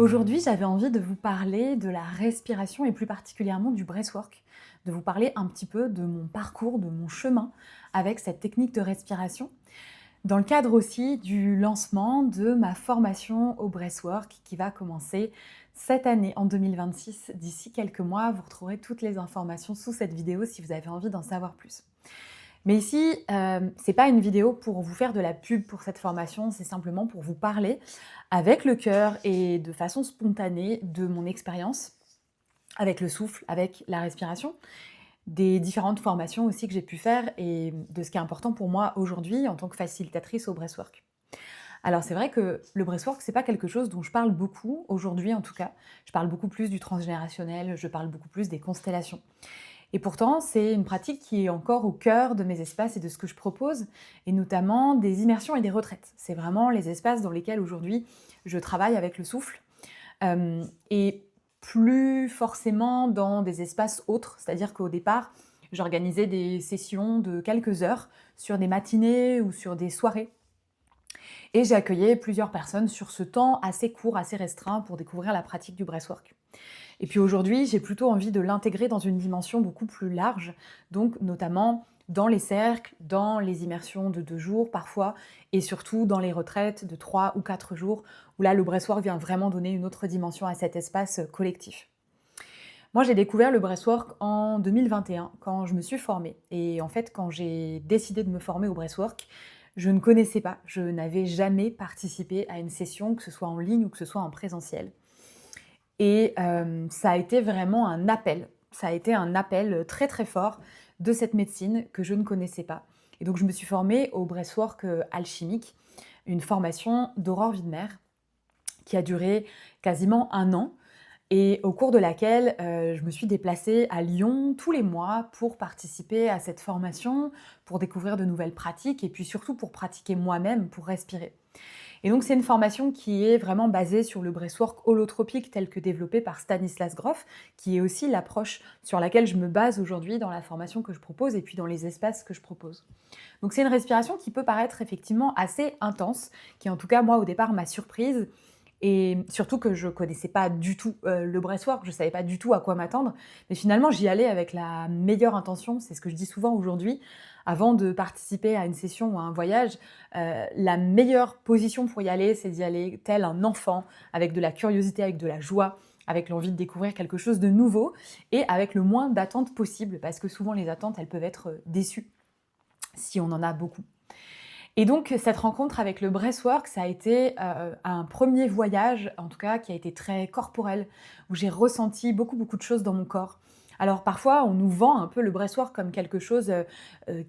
Aujourd'hui, j'avais envie de vous parler de la respiration et plus particulièrement du breathwork, de vous parler un petit peu de mon parcours, de mon chemin avec cette technique de respiration, dans le cadre aussi du lancement de ma formation au breathwork qui va commencer cette année en 2026. D'ici quelques mois, vous retrouverez toutes les informations sous cette vidéo si vous avez envie d'en savoir plus. Mais ici, c'est pas une vidéo pour vous faire de la pub pour cette formation, c'est simplement pour vous parler avec le cœur et de façon spontanée de mon expérience avec le souffle, avec la respiration, des différentes formations aussi que j'ai pu faire et de ce qui est important pour moi aujourd'hui en tant que facilitatrice au breathwork. Alors c'est vrai que le breathwork, c'est pas quelque chose dont je parle beaucoup aujourd'hui en tout cas. Je parle beaucoup plus du transgénérationnel, je parle beaucoup plus des constellations. Et pourtant, c'est une pratique qui est encore au cœur de mes espaces et de ce que je propose, et notamment des immersions et des retraites. C'est vraiment les espaces dans lesquels aujourd'hui je travaille avec le souffle, et plus forcément dans des espaces autres. C'est-à-dire qu'au départ, j'organisais des sessions de quelques heures sur des matinées ou sur des soirées. Et j'ai accueilli plusieurs personnes sur ce temps assez court, assez restreint pour découvrir la pratique du breathwork. Et puis aujourd'hui, j'ai plutôt envie de l'intégrer dans une dimension beaucoup plus large, donc notamment dans les cercles, dans les immersions de 2 jours parfois, et surtout dans les retraites de 3 ou 4 jours, où là, le breathwork vient vraiment donner une autre dimension à cet espace collectif. Moi, j'ai découvert le breathwork en 2021, quand je me suis formée. Et en fait, quand j'ai décidé de me former au breathwork, je ne connaissais pas, je n'avais jamais participé à une session, que ce soit en ligne ou que ce soit en présentiel. Et ça a été vraiment un appel. Ça a été un appel très, très fort de cette médecine que je ne connaissais pas. Et donc je me suis formée au breathwork, alchimique, une formation d'Aurore Widmer qui a duré quasiment 1 an et au cours de laquelle, je me suis déplacée à Lyon tous les mois pour participer à cette formation, pour découvrir de nouvelles pratiques et puis surtout pour pratiquer moi-même, pour respirer. Et donc, c'est une formation qui est vraiment basée sur le breathwork holotropique tel que développé par Stanislas Grof, qui est aussi l'approche sur laquelle je me base aujourd'hui dans la formation que je propose et puis dans les espaces que je propose. Donc, c'est une respiration qui peut paraître effectivement assez intense, qui en tout cas, moi, au départ, m'a surprise. Et surtout que je connaissais pas du tout le breathwork, je savais pas du tout à quoi m'attendre. Mais finalement, j'y allais avec la meilleure intention, c'est ce que je dis souvent aujourd'hui. Avant de participer à une session ou à un voyage, la meilleure position pour y aller, c'est d'y aller tel un enfant, avec de la curiosité, avec de la joie, avec l'envie de découvrir quelque chose de nouveau et avec le moins d'attentes possible, parce que souvent les attentes, elles peuvent être déçues si on en a beaucoup. Et donc cette rencontre avec le breathwork, ça a été, un premier voyage, en tout cas, qui a été très corporel, où j'ai ressenti beaucoup, beaucoup de choses dans mon corps. Alors parfois, on nous vend un peu le breathwork comme quelque chose,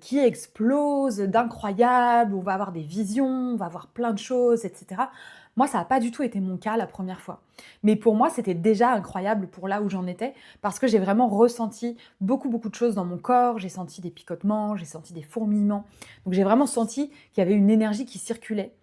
qui explose, d'incroyable, où on va avoir des visions, on va voir plein de choses et cetera. Moi, ça n'a pas du tout été mon cas la première fois. Mais pour moi, c'était déjà incroyable pour là où j'en étais, parce que j'ai vraiment ressenti beaucoup, beaucoup de choses dans mon corps. J'ai senti des picotements, j'ai senti des fourmillements. Donc j'ai vraiment senti qu'il y avait une énergie qui circulait.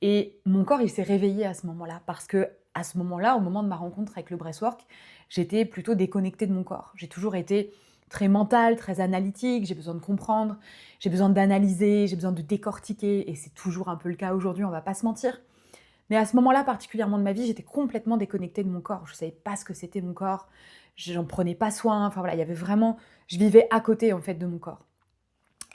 Et mon corps, il s'est réveillé à ce moment-là. Parce que à ce moment-là, au moment de ma rencontre avec le breathwork, j'étais plutôt déconnectée de mon corps. J'ai toujours été très mentale, très analytique, j'ai besoin de comprendre, j'ai besoin d'analyser, j'ai besoin de décortiquer, et c'est toujours un peu le cas aujourd'hui, on va pas se mentir. Mais à ce moment-là, particulièrement de ma vie, j'étais complètement déconnectée de mon corps. Je savais pas ce que c'était mon corps, j'en prenais pas soin, enfin voilà, il y avait vraiment, je vivais à côté en fait de mon corps.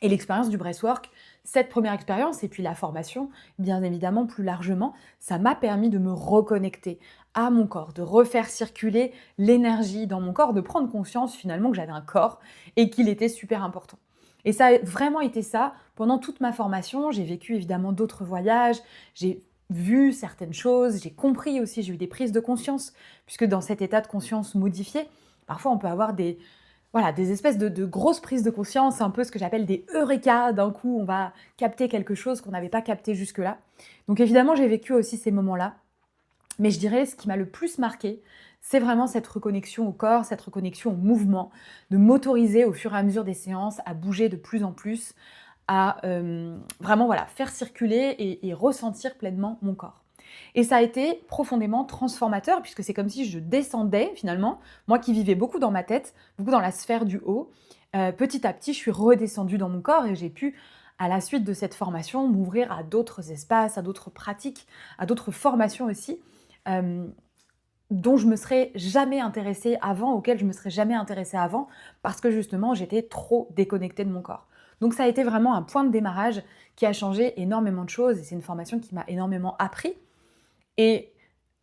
Et l'expérience du breathwork, cette première expérience et puis la formation, bien évidemment plus largement, ça m'a permis de me reconnecter à mon corps, de refaire circuler l'énergie dans mon corps, de prendre conscience finalement que j'avais un corps et qu'il était super important. Et ça a vraiment été ça pendant toute ma formation. J'ai vécu évidemment d'autres voyages, j'ai vu certaines choses, j'ai compris aussi, j'ai eu des prises de conscience, puisque dans cet état de conscience modifié, parfois on peut avoir des espèces de grosses prises de conscience, un peu ce que j'appelle des eureka. D'un coup, on va capter quelque chose qu'on n'avait pas capté jusque-là. Donc évidemment, j'ai vécu aussi ces moments-là. Mais je dirais, ce qui m'a le plus marqué, c'est vraiment cette reconnexion au corps, cette reconnexion au mouvement, de m'autoriser au fur et à mesure des séances à bouger de plus en plus, à vraiment voilà, faire circuler et ressentir pleinement mon corps. Et ça a été profondément transformateur, puisque c'est comme si je descendais finalement, moi qui vivais beaucoup dans ma tête, beaucoup dans la sphère du haut. Petit à petit, je suis redescendue dans mon corps et j'ai pu, à la suite de cette formation, m'ouvrir à d'autres espaces, à d'autres pratiques, à d'autres formations aussi, euh, dont je me serais jamais intéressée avant, auquel je me serais jamais intéressée avant, parce que justement, j'étais trop déconnectée de mon corps. Donc ça a été vraiment un point de démarrage qui a changé énormément de choses et c'est une formation qui m'a énormément appris. Et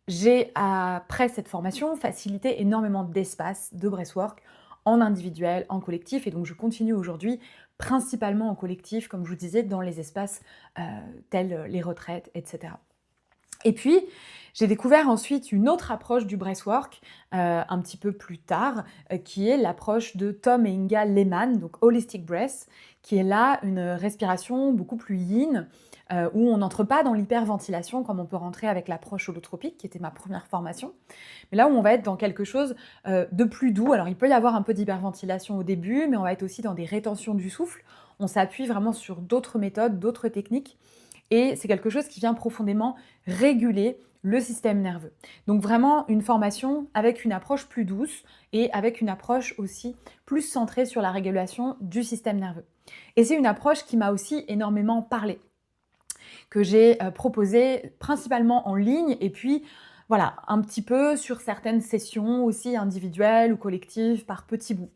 j'ai, après cette formation, facilité énormément d'espaces de breathwork en individuel, en collectif et donc je continue aujourd'hui principalement en collectif, comme je vous disais, dans les espaces tels les retraites, etc. Et puis, j'ai découvert ensuite une autre approche du breathwork, un petit peu plus tard, qui est l'approche de Tom et Inga Lehman, donc Holistic Breath, qui est là une respiration beaucoup plus yin, où on n'entre pas dans l'hyperventilation comme on peut rentrer avec l'approche holotropique, qui était ma première formation, mais là où on va être dans quelque chose de plus doux. Alors il peut y avoir un peu d'hyperventilation au début, mais on va être aussi dans des rétentions du souffle. On s'appuie vraiment sur d'autres méthodes, d'autres techniques, et c'est quelque chose qui vient profondément réguler le système nerveux. Donc vraiment une formation avec une approche plus douce et avec une approche aussi plus centrée sur la régulation du système nerveux. Et c'est une approche qui m'a aussi énormément parlé, que j'ai proposée principalement en ligne et puis voilà, un petit peu sur certaines sessions aussi individuelles ou collectives par petits bouts.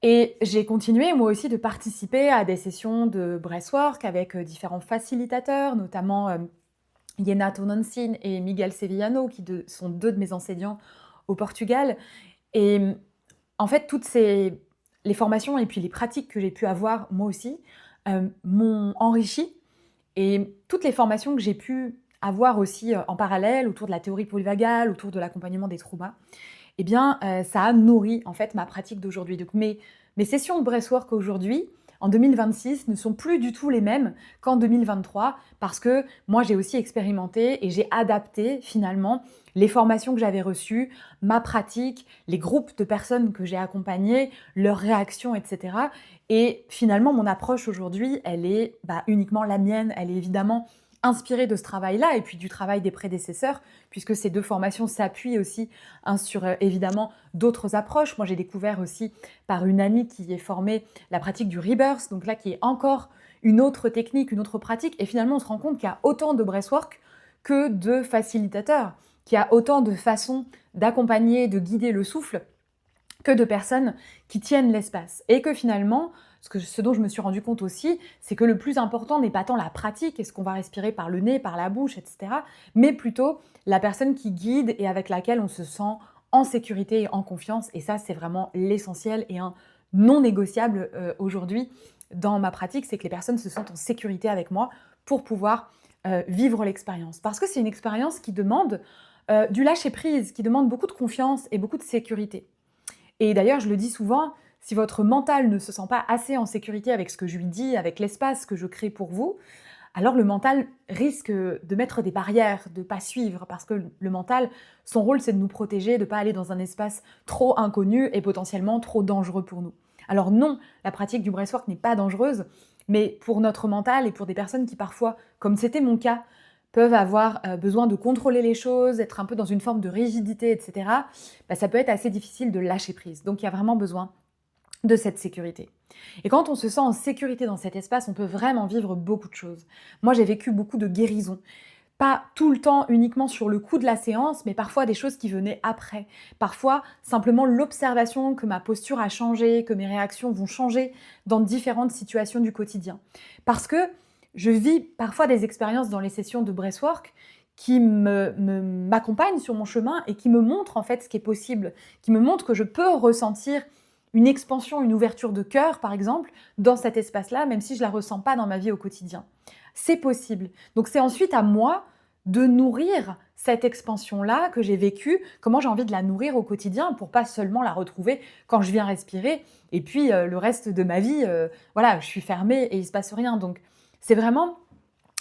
Et j'ai continué moi aussi de participer à des sessions de breathwork avec différents facilitateurs, notamment Yena Tononsin et Miguel Sevillano, qui sont deux de mes enseignants au Portugal. Et en fait, les formations et puis les pratiques que j'ai pu avoir moi aussi m'ont enrichi. Et toutes les formations que j'ai pu avoir aussi en parallèle, autour de la théorie polyvagale, autour de l'accompagnement des traumas, eh bien, ça a nourri en fait ma pratique d'aujourd'hui. Donc mes sessions de breathwork aujourd'hui, en 2026, ne sont plus du tout les mêmes qu'en 2023 parce que moi, j'ai aussi expérimenté et j'ai adapté finalement les formations que j'avais reçues, ma pratique, les groupes de personnes que j'ai accompagnés, leurs réactions, etc. Et finalement, mon approche aujourd'hui, elle est uniquement la mienne. Elle est évidemment inspirée de ce travail-là et puis du travail des prédécesseurs, puisque ces deux formations s'appuient aussi sur évidemment d'autres approches. Moi, j'ai découvert aussi par une amie qui est formée la pratique du rebirth, donc là qui est encore une autre technique, une autre pratique. Et finalement, on se rend compte qu'il y a autant de breathwork que de facilitateurs, qu'il y a autant de façons d'accompagner, de guider le souffle que de personnes qui tiennent l'espace. Et que finalement, ce dont je me suis rendu compte aussi, c'est que le plus important n'est pas tant la pratique, est-ce qu'on va respirer par le nez, par la bouche, etc., mais plutôt la personne qui guide et avec laquelle on se sent en sécurité et en confiance. Et ça, c'est vraiment l'essentiel et un non négociable aujourd'hui dans ma pratique, c'est que les personnes se sentent en sécurité avec moi pour pouvoir vivre l'expérience. Parce que c'est une expérience qui demande du lâcher-prise, qui demande beaucoup de confiance et beaucoup de sécurité. Et d'ailleurs, je le dis souvent, si votre mental ne se sent pas assez en sécurité avec ce que je lui dis, avec l'espace que je crée pour vous, alors le mental risque de mettre des barrières, de ne pas suivre, parce que le mental, son rôle, c'est de nous protéger, de ne pas aller dans un espace trop inconnu et potentiellement trop dangereux pour nous. Alors non, la pratique du breathwork n'est pas dangereuse, mais pour notre mental et pour des personnes qui parfois, comme c'était mon cas, peuvent avoir besoin de contrôler les choses, être un peu dans une forme de rigidité, etc., ça peut être assez difficile de lâcher prise. Donc il y a vraiment besoin de cette sécurité. Et quand on se sent en sécurité dans cet espace, on peut vraiment vivre beaucoup de choses. Moi, j'ai vécu beaucoup de guérisons. Pas tout le temps uniquement sur le coup de la séance, mais parfois des choses qui venaient après. Parfois, simplement l'observation que ma posture a changé, que mes réactions vont changer dans différentes situations du quotidien. Parce que je vis parfois des expériences dans les sessions de breathwork qui m'accompagnent sur mon chemin et qui me montrent en fait ce qui est possible, qui me montrent que je peux ressentir une expansion, une ouverture de cœur, par exemple, dans cet espace-là, même si je ne la ressens pas dans ma vie au quotidien. C'est possible. Donc c'est ensuite à moi de nourrir cette expansion-là que j'ai vécue, comment j'ai envie de la nourrir au quotidien pour pas seulement la retrouver quand je viens respirer et puis le reste de ma vie, voilà, je suis fermée et il se passe rien. Donc c'est vraiment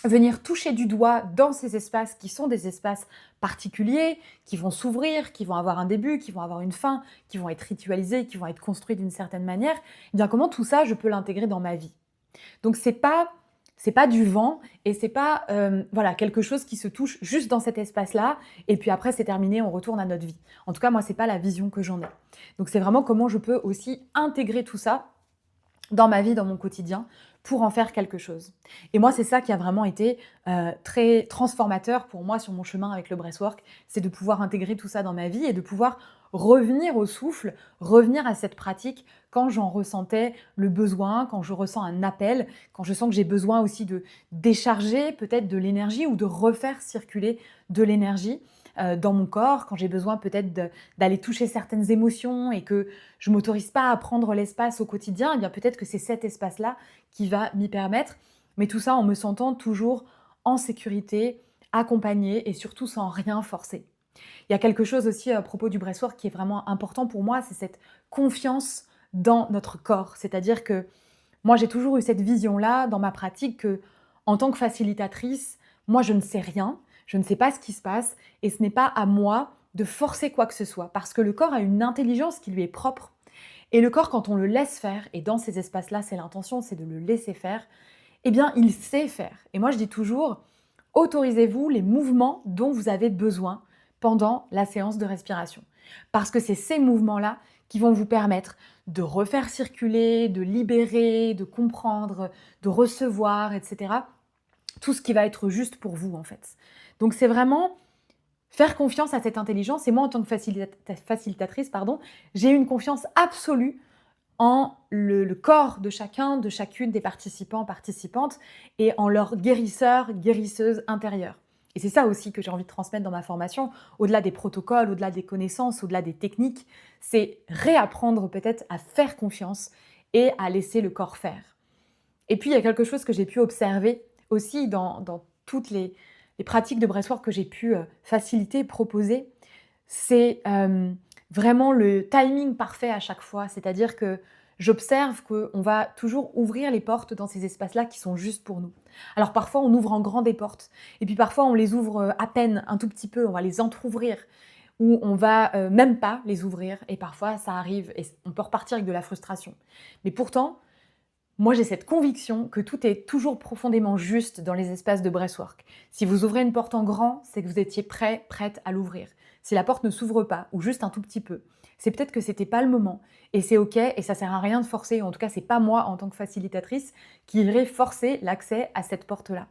venir toucher du doigt dans ces espaces qui sont des espaces particuliers, qui vont s'ouvrir, qui vont avoir un début, qui vont avoir une fin, qui vont être ritualisés, qui vont être construits d'une certaine manière, et bien comment tout ça, je peux l'intégrer dans ma vie. Donc c'est pas du vent et c'est pas voilà, quelque chose qui se touche juste dans cet espace-là et puis après c'est terminé, on retourne à notre vie. En tout cas, moi, c'est pas la vision que j'en ai. Donc c'est vraiment comment je peux aussi intégrer tout ça dans ma vie, dans mon quotidien, pour en faire quelque chose. Et moi, c'est ça qui a vraiment été très transformateur pour moi sur mon chemin avec le breathwork, c'est de pouvoir intégrer tout ça dans ma vie et de pouvoir revenir au souffle, revenir à cette pratique quand j'en ressentais le besoin, quand je ressens un appel, quand je sens que j'ai besoin aussi de décharger peut-être de l'énergie ou de refaire circuler de l'énergie dans mon corps, quand j'ai besoin peut-être d'aller toucher certaines émotions et que je ne m'autorise pas à prendre l'espace au quotidien, eh bien peut-être que c'est cet espace-là qui va m'y permettre. Mais tout ça en me sentant toujours en sécurité, accompagnée et surtout sans rien forcer. Il y a quelque chose aussi à propos du breathwork qui est vraiment important pour moi, c'est cette confiance dans notre corps. C'est-à-dire que moi, j'ai toujours eu cette vision-là dans ma pratique que, en tant que facilitatrice, moi, je ne sais rien, je ne sais pas ce qui se passe et ce n'est pas à moi de forcer quoi que ce soit parce que le corps a une intelligence qui lui est propre. Et le corps, quand on le laisse faire, et dans ces espaces-là, c'est l'intention, c'est de le laisser faire, eh bien, il sait faire. Et moi, je dis toujours, autorisez-vous les mouvements dont vous avez besoin pendant la séance de respiration. Parce que c'est ces mouvements-là qui vont vous permettre de refaire circuler, de libérer, de comprendre, de recevoir, etc. Tout ce qui va être juste pour vous, en fait. Donc, c'est vraiment faire confiance à cette intelligence. Et moi, en tant que facilitatrice, j'ai une confiance absolue en le corps de chacun, de chacune des participants, participantes, et en leur guérisseur, guérisseuse intérieure. Et c'est ça aussi que j'ai envie de transmettre dans ma formation, au-delà des protocoles, au-delà des connaissances, au-delà des techniques, c'est réapprendre peut-être à faire confiance et à laisser le corps faire. Et puis, il y a quelque chose que j'ai pu observer aussi dans toutes les pratiques de breathwork que j'ai pu faciliter, proposer, c'est vraiment le timing parfait à chaque fois. C'est-à-dire que j'observe qu'on va toujours ouvrir les portes dans ces espaces-là qui sont juste pour nous. Alors parfois, on ouvre en grand des portes, et puis parfois, on les ouvre à peine, un tout petit peu, on va les entrouvrir, ou on va même pas les ouvrir, et parfois, ça arrive, et on peut repartir avec de la frustration. Mais pourtant, moi, j'ai cette conviction que tout est toujours profondément juste dans les espaces de breathwork. Si vous ouvrez une porte en grand, c'est que vous étiez prêt, prête à l'ouvrir. Si la porte ne s'ouvre pas, ou juste un tout petit peu, c'est peut-être que c'était pas le moment. Et c'est OK, et ça sert à rien de forcer. En tout cas, c'est pas moi, en tant que facilitatrice, qui irai forcer l'accès à cette porte-là.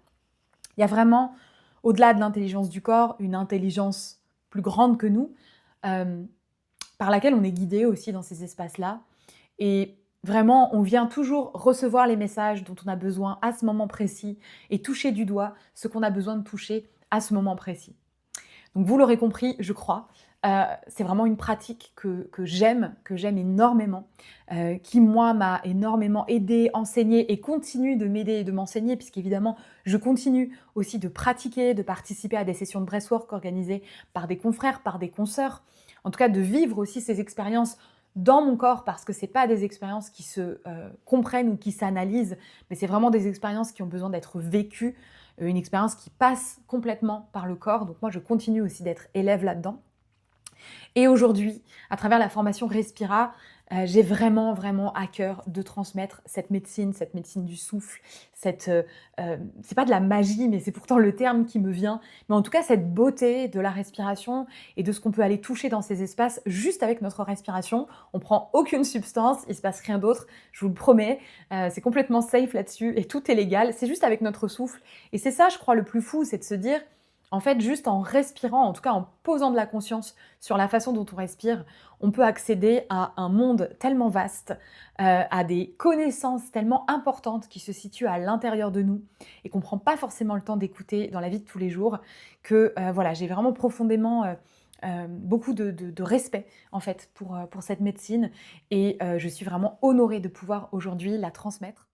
Il y a vraiment, au-delà de l'intelligence du corps, une intelligence plus grande que nous, euh, par laquelle on est guidé aussi dans ces espaces-là. Et vraiment, on vient toujours recevoir les messages dont on a besoin à ce moment précis et toucher du doigt ce qu'on a besoin de toucher à ce moment précis. Donc vous l'aurez compris, je crois, c'est vraiment une pratique que j'aime énormément, qui moi m'a énormément aidée, enseignée et continue de m'aider et de m'enseigner, puisqu'évidemment je continue aussi de pratiquer, de participer à des sessions de breathwork organisées par des confrères, par des consoeurs, en tout cas de vivre aussi ces expériences dans mon corps, parce que c'est pas des expériences qui se comprennent ou qui s'analysent, mais c'est vraiment des expériences qui ont besoin d'être vécues, une expérience qui passe complètement par le corps. Donc moi, je continue aussi d'être élève là-dedans. Et aujourd'hui, à travers la formation Respira, j'ai vraiment, vraiment à cœur de transmettre cette médecine du souffle, c'est pas de la magie, mais c'est pourtant le terme qui me vient, mais en tout cas cette beauté de la respiration et de ce qu'on peut aller toucher dans ces espaces juste avec notre respiration. On prend aucune substance, il se passe rien d'autre, je vous le promets, c'est complètement safe là-dessus et tout est légal, c'est juste avec notre souffle. Et c'est ça, je crois, le plus fou, c'est de se dire, en fait, juste en respirant, en tout cas en posant de la conscience sur la façon dont on respire, on peut accéder à un monde tellement vaste, à des connaissances tellement importantes qui se situent à l'intérieur de nous et qu'on ne prend pas forcément le temps d'écouter dans la vie de tous les jours, que voilà, j'ai vraiment profondément beaucoup de respect en fait pour cette médecine et je suis vraiment honorée de pouvoir aujourd'hui la transmettre.